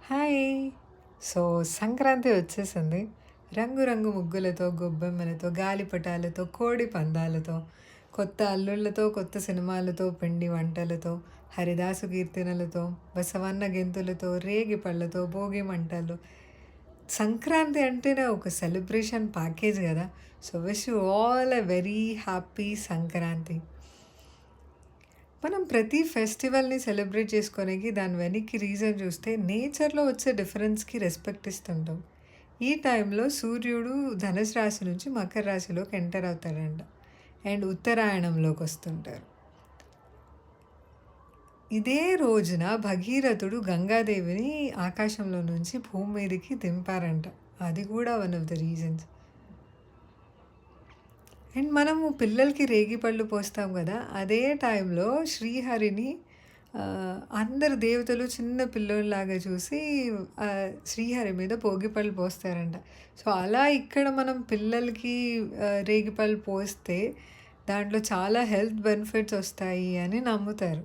Hi! So, Sankranti వచ్చేసింది. రంగురంగు ముగ్గులతో, గొబ్బెమ్మలతో, గాలిపటాలతో, కోడి పందాలతో, కొత్త అల్లుళ్ళతో, కొత్త సినిమాలతో, పిండి వంటలతో, హరిదాసు కీర్తనలతో, బసవన్న గెంతులతో, రేగి పళ్ళతో, భోగి మంటలు. సంక్రాంతి అంటేనే ఒక సెలబ్రేషన్ ప్యాకేజ్ గదా! So, wish you all a very happy Sankranti. మనం ప్రతి ఫెస్టివల్‌ని సెలబ్రేట్ చేసుకోనికి దాని వెనక్కి రీజన్ చూస్తే నేచర్‌లో వచ్చే డిఫరెన్స్‌కి రెస్పెక్ట్ ఇస్తుంటాం. ఈ టైంలో సూర్యుడు ధనుసు రాశి నుంచి మకర రాశిలోకి ఎంటర్ అవుతాడంట. అండ్ ఉత్తరాయణంలోకొస్తుంటారు. ఇదే రోజున భగీరథుడు గంగాదేవిని ఆకాశంలో నుంచి భూమి మీదకి దింపారంట. అది కూడా one of the reasons. And మనము పిల్లలకి రేగిపళ్ళు పోస్తాం గదా! అదే టైంలో శ్రీహరిని అందరు దేవతలు చిన్న పిల్లోడిలాగా చూసి శ్రీహరి మీద భోగిపళ్ళు పోస్తారంట. సో, అలా ఇక్కడ మనం పిల్లలకి రేగిపళ్ళు పోస్తే దాంట్లో చాలా హెల్త్ బెనిఫిట్స్ ఒస్తాయి అని నమ్ముతారు.